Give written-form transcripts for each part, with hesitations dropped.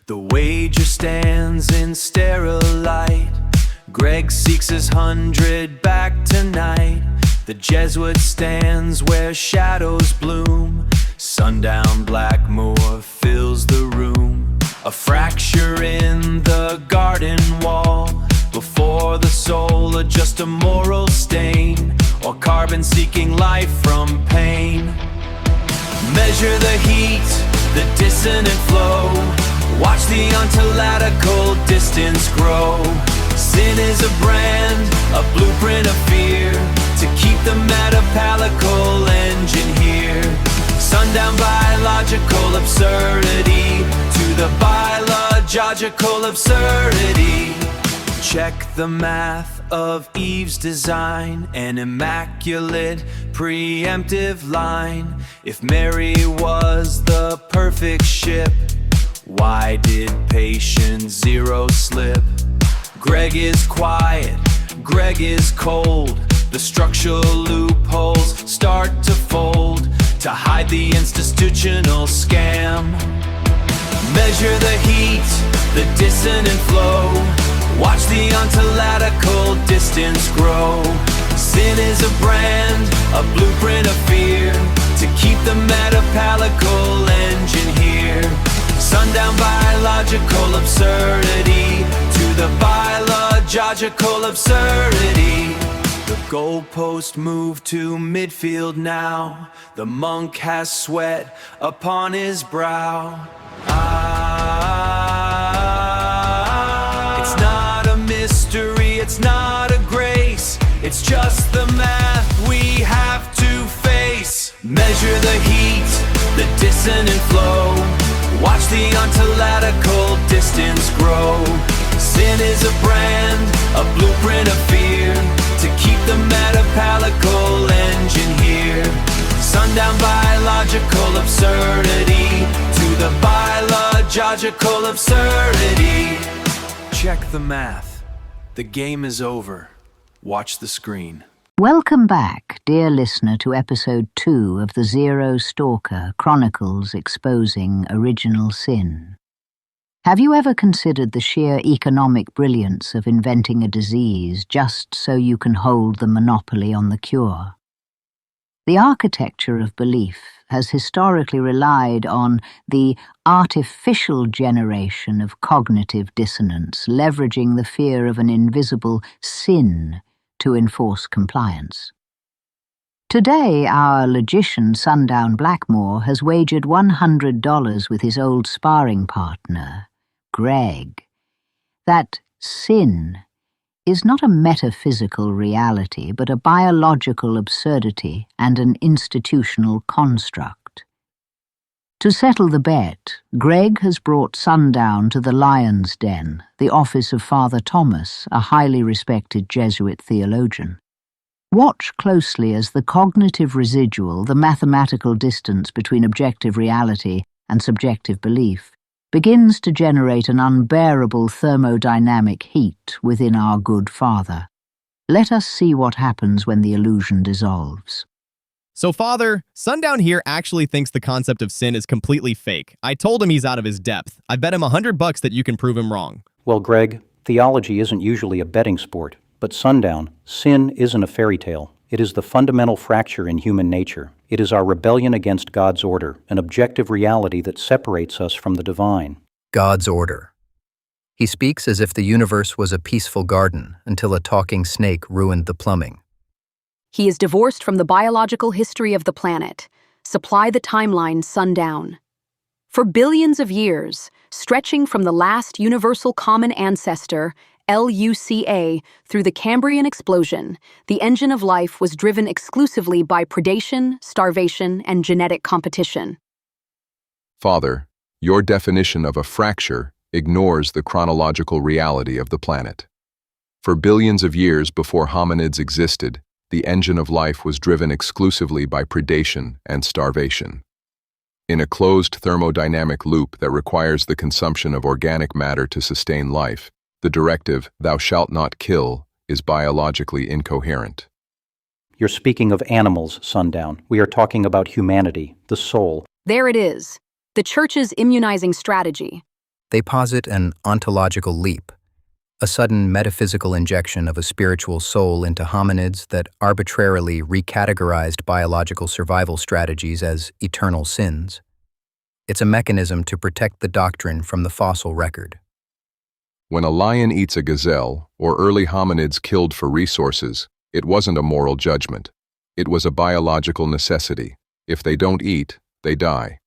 The wager stands in sterile light. Greg seeks his 100 back tonight. The Jesuit stands where shadows bloom. Sundown Blackmore fills the room. A fracture in the garden wall. Before the soul, or just a moral stain, or carbon seeking life from pain. Measure the heat, the dissonant flow. Watch the ontological distance grow. Sin is a brand, a blueprint of fear, to keep the metapalical engine here. Sundown biological absurdity, to the biological absurdity. Check the math of Eve's design, an immaculate preemptive line. If Mary was the perfect ship, why did patient zero slip? Greg is quiet, Greg is cold. The structural loopholes start to fold to hide the institutional scam. Measure the heat, the dissonant flow. Watch the ontological distance grow. Sin is a brand, a blueprint of fear, to keep the metapalical engine here. Sundown biological absurdity, to the biological absurdity. The goalpost moved to midfield now. The monk has sweat upon his brow. It's not a mystery, it's not a grace. It's just the math we have to face. Measure the heat, the dissonant flow. Watch the ontological distance grow. Sin is a brand, a blueprint of fear, to keep the metapalical engine here. Sundown biological absurdity, to the biological absurdity. Check the math. The game is over. Watch the screen. Welcome back, dear listener, to episode 2 of the Zero Stalker Chronicles Exposing Original Sin. Have you ever considered the sheer economic brilliance of inventing a disease just so you can hold the monopoly on the cure? The architecture of belief has historically relied on the artificial generation of cognitive dissonance, leveraging the fear of an invisible sin to enforce compliance. Today, our logician Sundown Blackmore has wagered $100 with his old sparring partner, Greg, that sin is not a metaphysical reality, but a biological absurdity and an institutional construct. To settle the bet, Greg has brought Sundown to the Lion's Den, the office of Father Thomas, a highly respected Jesuit theologian. Watch closely as the cognitive residual, the mathematical distance between objective reality and subjective belief, begins to generate an unbearable thermodynamic heat within our good Father. Let us see what happens when the illusion dissolves. So, Father, Sundown here actually thinks the concept of sin is completely fake. I told him he's out of his depth. I bet him $100 that you can prove him wrong. Well, Greg, theology isn't usually a betting sport. But Sundown, sin isn't a fairy tale. It is the fundamental fracture in human nature. It is our rebellion against God's order, an objective reality that separates us from the divine. God's order. He speaks as if the universe was a peaceful garden until a talking snake ruined the plumbing. He is divorced from the biological history of the planet. Supply the timeline, Sundown. For billions of years, stretching from the last universal common ancestor, LUCA, through the Cambrian explosion, the engine of life was driven exclusively by predation, starvation, and genetic competition. Father, your definition of a fracture ignores the chronological reality of the planet. For billions of years before hominids existed, the engine of life was driven exclusively by predation and starvation. In a closed thermodynamic loop that requires the consumption of organic matter to sustain life, the directive, "Thou shalt not kill," is biologically incoherent. You're speaking of animals, Sundown. We are talking about humanity, the soul. There it is, the Church's immunizing strategy. They posit an ontological leap, a sudden metaphysical injection of a spiritual soul into hominids that arbitrarily recategorized biological survival strategies as eternal sins. It's a mechanism to protect the doctrine from the fossil record. When a lion eats a gazelle, or early hominids killed for resources, it wasn't a moral judgment. It was a biological necessity. If they don't eat, they die.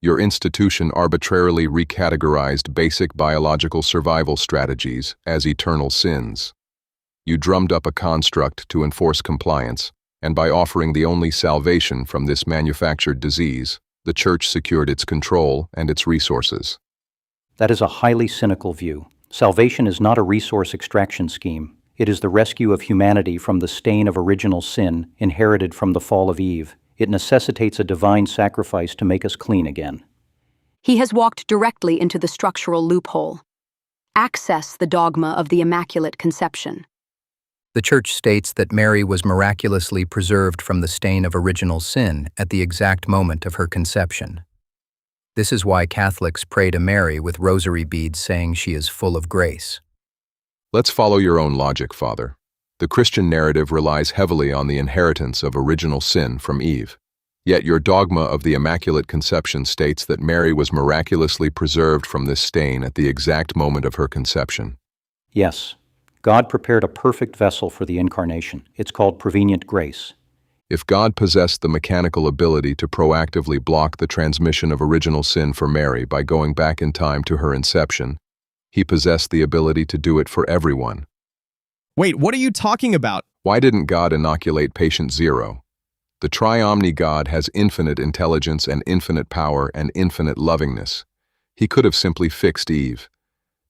Your institution arbitrarily recategorized basic biological survival strategies as eternal sins. You drummed up a construct to enforce compliance, and by offering the only salvation from this manufactured disease, the Church secured its control and its resources. That is a highly cynical view. Salvation is not a resource extraction scheme. It is the rescue of humanity from the stain of original sin inherited from the fall of Eve. It necessitates a divine sacrifice to make us clean again. He has walked directly into the structural loophole. Access the dogma of the Immaculate Conception. The Church states that Mary was miraculously preserved from the stain of original sin at the exact moment of her conception. This is why Catholics pray to Mary with rosary beads saying she is full of grace. Let's follow your own logic, Father. The Christian narrative relies heavily on the inheritance of original sin from Eve. Yet your dogma of the Immaculate Conception states that Mary was miraculously preserved from this stain at the exact moment of her conception. Yes, God prepared a perfect vessel for the Incarnation. It's called prevenient grace. If God possessed the mechanical ability to proactively block the transmission of original sin for Mary by going back in time to her inception, he possessed the ability to do it for everyone. Wait, what are you talking about? Why didn't God inoculate patient zero? The Triomni God has infinite intelligence and infinite power and infinite lovingness. He could have simply fixed Eve.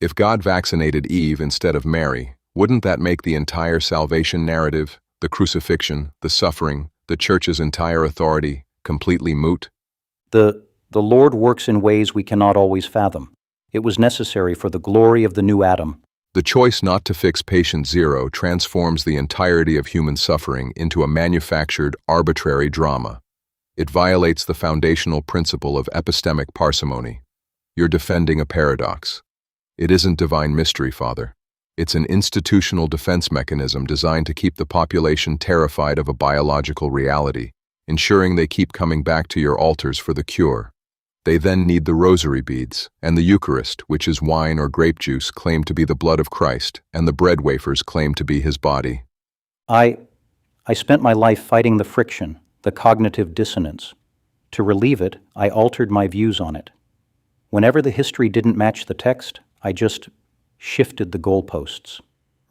If God vaccinated Eve instead of Mary, wouldn't that make the entire salvation narrative, the crucifixion, the suffering, the Church's entire authority, completely moot? The Lord works in ways we cannot always fathom. It was necessary for the glory of the new Adam. The choice not to fix patient zero transforms the entirety of human suffering into a manufactured, arbitrary drama. It violates the foundational principle of epistemic parsimony. You're defending a paradox. It isn't divine mystery, Father. It's an institutional defense mechanism designed to keep the population terrified of a biological reality, ensuring they keep coming back to your altars for the cure. They then need the rosary beads, and the Eucharist, which is wine or grape juice claimed to be the blood of Christ, and the bread wafers claimed to be his body. I spent my life fighting the friction, the cognitive dissonance. To relieve it, I altered my views on it. Whenever the history didn't match the text, I just shifted the goalposts,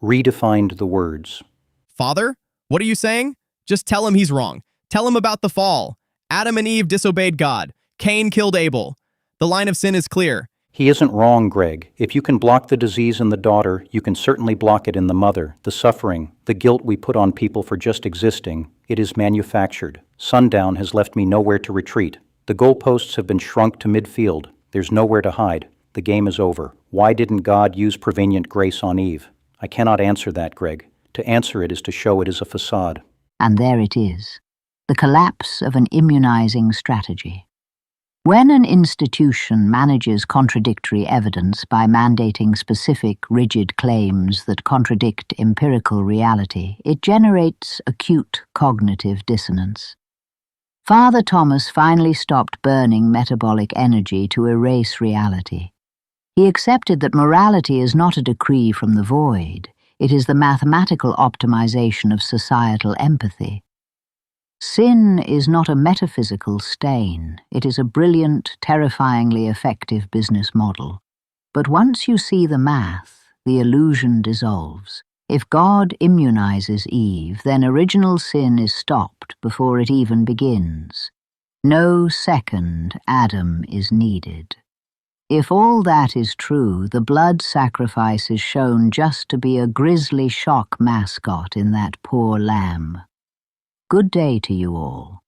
redefined the words. Father, what are you saying? Just tell him he's wrong. Tell him about the fall. Adam and Eve disobeyed God. Cain killed Abel. The line of sin is clear. He isn't wrong, Greg. If you can block the disease in the daughter, you can certainly block it in the mother, the suffering, the guilt we put on people for just existing. It is manufactured. Sundown has left me nowhere to retreat. The goalposts have been shrunk to midfield. There's nowhere to hide. The game is over. Why didn't God use prevenient grace on Eve? I cannot answer that, Greg. To answer it is to show it is a facade. And there it is, the collapse of an immunizing strategy. When an institution manages contradictory evidence by mandating specific, rigid claims that contradict empirical reality, it generates acute cognitive dissonance. Father Thomas finally stopped burning metabolic energy to erase reality. He accepted that morality is not a decree from the void, it is the mathematical optimization of societal empathy. Sin is not a metaphysical stain, it is a brilliant, terrifyingly effective business model. But once you see the math, the illusion dissolves. If God immunizes Eve, then original sin is stopped before it even begins. No second Adam is needed. If all that is true, the blood sacrifice is shown just to be a grisly shock mascot in that poor lamb. Good day to you all.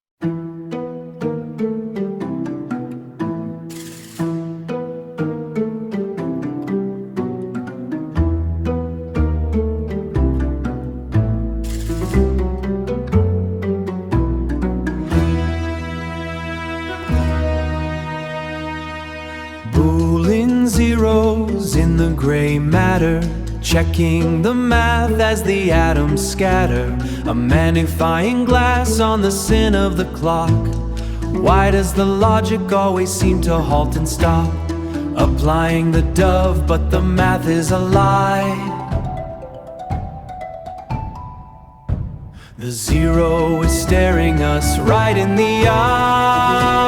Boolean zero zeros in the gray matter, checking the math as the atoms scatter. A magnifying glass on the sin of the clock. Why does the logic always seem to halt and stop? Applying the dove, but the math is a lie. The zero is staring us right in the eye.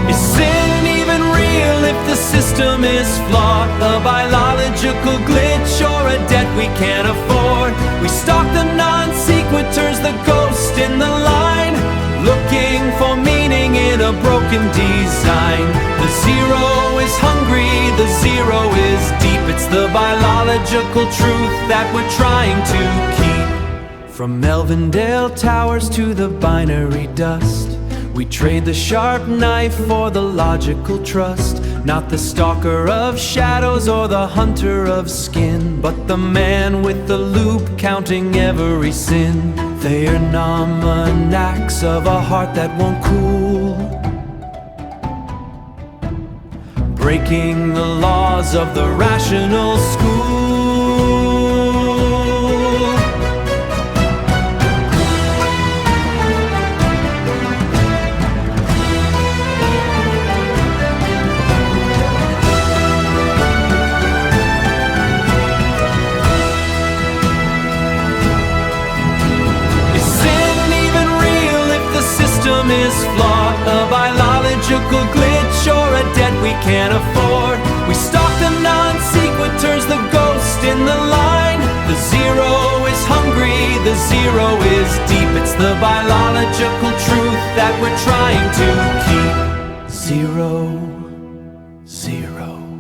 Is sin even real if the system is flawed? A biological glitch or a debt we can't afford? We stalk the non-sequiturs, the ghost in the line, looking for meaning in a broken design. The zero is hungry, the zero is deep. It's the biological truth that we're trying to keep. From Melvindale towers to the binary dust, we trade the sharp knife for the logical trust. Not the stalker of shadows or the hunter of skin, but the man with the loop counting every sin. They are almanacs of a heart that won't cool, breaking the laws of the rational school. Is flawed, a biological glitch or a debt we can't afford? We stalk the non-sequiturs, the ghost in the line. The zero is hungry, the zero is deep. It's the biological truth that we're trying to keep. Zero, zero.